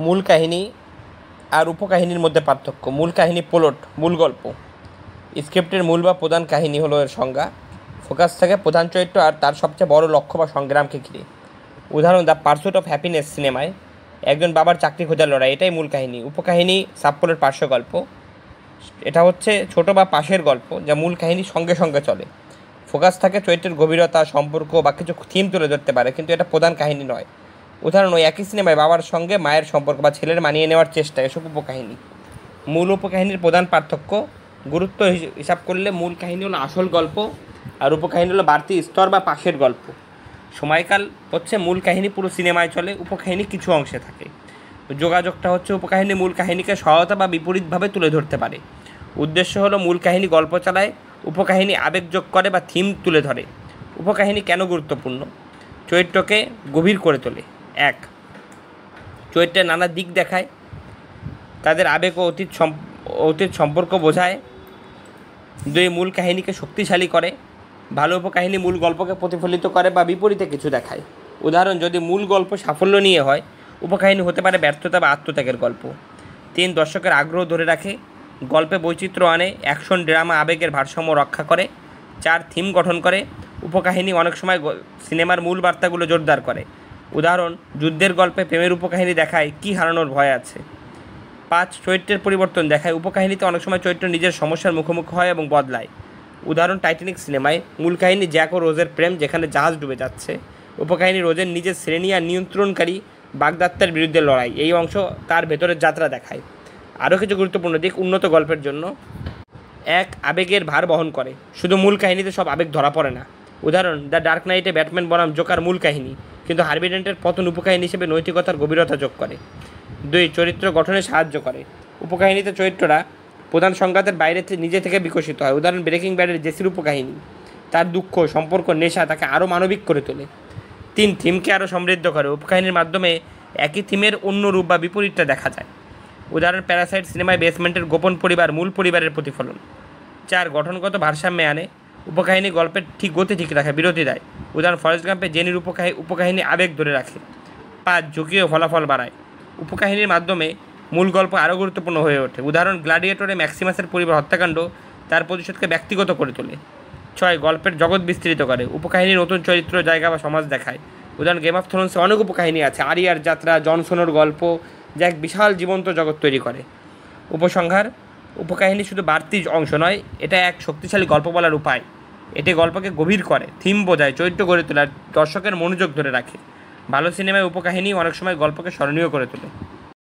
মূল কাহিনী আর উপকাহিনীর মধ্যে পার্থক্য। মূল কাহিনী প্লট, মূল গল্প। স্ক্রিপ্টের মূল বা প্রধান কাহিনী হলো এর সংজ্ঞা। ফোকাস থাকে প্রধান চরিত্র আর তার সবচেয়ে বড় লক্ষ্য বা সংগ্রামকে ঘিরে। উদাহরণ দ্য পার্সুট অফ হ্যাপিনেস সিনেমায় একজন বাবার চাকরি খোঁজার লড়াই, এটাই মূল কাহিনী। উপকাহিনী সাবপ্লটের পার্শ্ব গল্প, এটা হচ্ছে ছোট বা পাশের গল্প যা মূল কাহিনীর সঙ্গে সঙ্গে চলে। ফোকাস থাকে চরিত্রের গভীরতা, সম্পর্ক বা কিছু থিম তুলে ধরতে পারে, কিন্তু এটা প্রধান কাহিনী নয়। উদাহরণ ওই একই সিনেমায় বাবার সঙ্গে মায়ের সম্পর্ক বা ছেলের মানিয়ে নেওয়ার চেষ্টা, এসব উপকাহিনী। মূল উপকাহিনীর প্রধান পার্থক্য, গুরুত্ব হিসাব করলে মূল কাহিনী হলো আসল গল্প আর উপকাহিনী হলো বাড়তি স্তর বা পাশের গল্প। সময়কাল হচ্ছে মূল কাহিনী পুরো সিনেমায় চলে, উপকাহিনী কিছু অংশে থাকে। যোগাযোগটা হচ্ছে উপকাহিনী মূল কাহিনীকে সহায়তা বা বিপরীতভাবে তুলে ধরতে পারে। উদ্দেশ্য হলো মূল কাহিনী গল্প চালায়, উপকাহিনী আবেগ যোগ করে বা থিম তুলে ধরে। উপকাহিনী কেন গুরুত্বপূর্ণ? চরিত্রকে গভীর করে তোলে। 1. চরিত্রের নানা দিক দেখায়, তাদের আবেগ ও অতীত সম্পর্ক বোঝায়। 2. মূল কাহিনীকে শক্তিশালী করে, ভালো উপকাহিনী মূল গল্পকে প্রতিফলিত করে বা বিপরীতে কিছু দেখায়। উদাহরণ যদি মূল গল্প সাফল্য নিয়ে হয়, উপকাহিনী হতে পারে ব্যর্থতা বা আত্মত্যাগের গল্প। 3. দর্শকের আগ্রহ ধরে রাখে, গল্পে বৈচিত্র্য আনে, অ্যাকশন ড্রামা আবেগের ভারসাম্য রক্ষা করে। 4. থিম গঠন করে, উপকাহিনী অনেক সময় সিনেমার মূল বার্তাগুলো জোরদার করে। উদাহরণ যুদ্ধের গল্পে প্রেমের উপকাহিনী দেখায় কী হারানোর ভয় আছে। 5. চরিত্রের পরিবর্তন দেখায়, উপকাহিনীতে অনেক সময় চরিত্র নিজের সমস্যার মুখোমুখি হয় এবং বদলায়। উদাহরণ টাইটানিক সিনেমায় মূল কাহিনী জ্যাক ও রোজের প্রেম, যেখানে জাহাজ ডুবে যাচ্ছে। উপকাহিনী রোজের নিজের শ্রেণী আর নিয়ন্ত্রণকারী বাগদত্তার বিরুদ্ধে লড়াই, এই অংশ তার ভেতরের যাত্রা দেখায়। আরও কিছু গুরুত্বপূর্ণ দিক উন্নত গল্পের জন্য। 1. আবেগের ভার বহন করে, শুধু মূল কাহিনীতে সব আবেগ ধরা পড়ে না। উদাহরণ দ্য ডার্ক নাইটে ব্যাটম্যান বনাম জোকার মূল কাহিনী, কিন্তু হার্ভি ডেন্টের পতন উপকাহিনী হিসেবে নৈতিকতার গভীরতা যোগ করে। 2. চরিত্র গঠনে সাহায্য করে, উপকাহিনীতে চরিত্ররা প্রধান সংঘাতের বাইরে নিজে থেকে বিকশিত হয়। উদাহরণ ব্রেকিং ব্যাডের জেসির উপকাহিনী, তার দুঃখ, সম্পর্ক, নেশা তাকে আরও মানবিক করে তোলে। 3. থিমকে আরও সমৃদ্ধ করে, উপকাহিনীর মাধ্যমে একই থিমের অন্য রূপ বা বিপরীতটা দেখা যায়। উদাহরণ প্যারাসাইট সিনেমায় বেসমেন্টের গোপন পরিবার মূল পরিবারের প্রতিফলন। 4. গঠনগত ভারসাম্যে আনে, উপকাহিনী গল্পের গতি ঠিক রাখে, বিরতি দেয়। উদাহরণ ফরেস্ট গাম্পে জেনির উপকাহিনী আবেগ ধরে রাখে। 5. ঝুঁকি ও ফলাফল বাড়ায়, উপকাহিনীর মাধ্যমে মূল গল্প আরও গুরুত্বপূর্ণ হয়ে ওঠে। উদাহরণ গ্ল্যাডিয়েটরে ম্যাক্সিমাসের পরিবার হত্যাকাণ্ড তার প্রতিশোধকে ব্যক্তিগত করে তোলে। 6. গল্পের জগৎ বিস্তৃত করে, উপকাহিনী নতুন চরিত্র, জায়গা বা সমাজ দেখায়। উদাহরণ গেম অফ থ্রোনসে অনেক উপকাহিনী আছে, আরিয়ার যাত্রা, জন স্নোর গল্প, যা এক বিশাল জীবন্ত জগৎ তৈরি করে। উপসংহার, উপকাহিনী শুধু বাড়তি অংশ নয়, এটা এক শক্তিশালী গল্প বলার উপায়। এটি গল্পকে গভীর করে, থিম বোঝায়, চরিত্র গড়ে তোলে আর দর্শকের মনোযোগ ধরে রাখে। ভালো সিনেমায় উপকাহিনী অনেক সময় গল্পকে স্মরণীয় করে তোলে।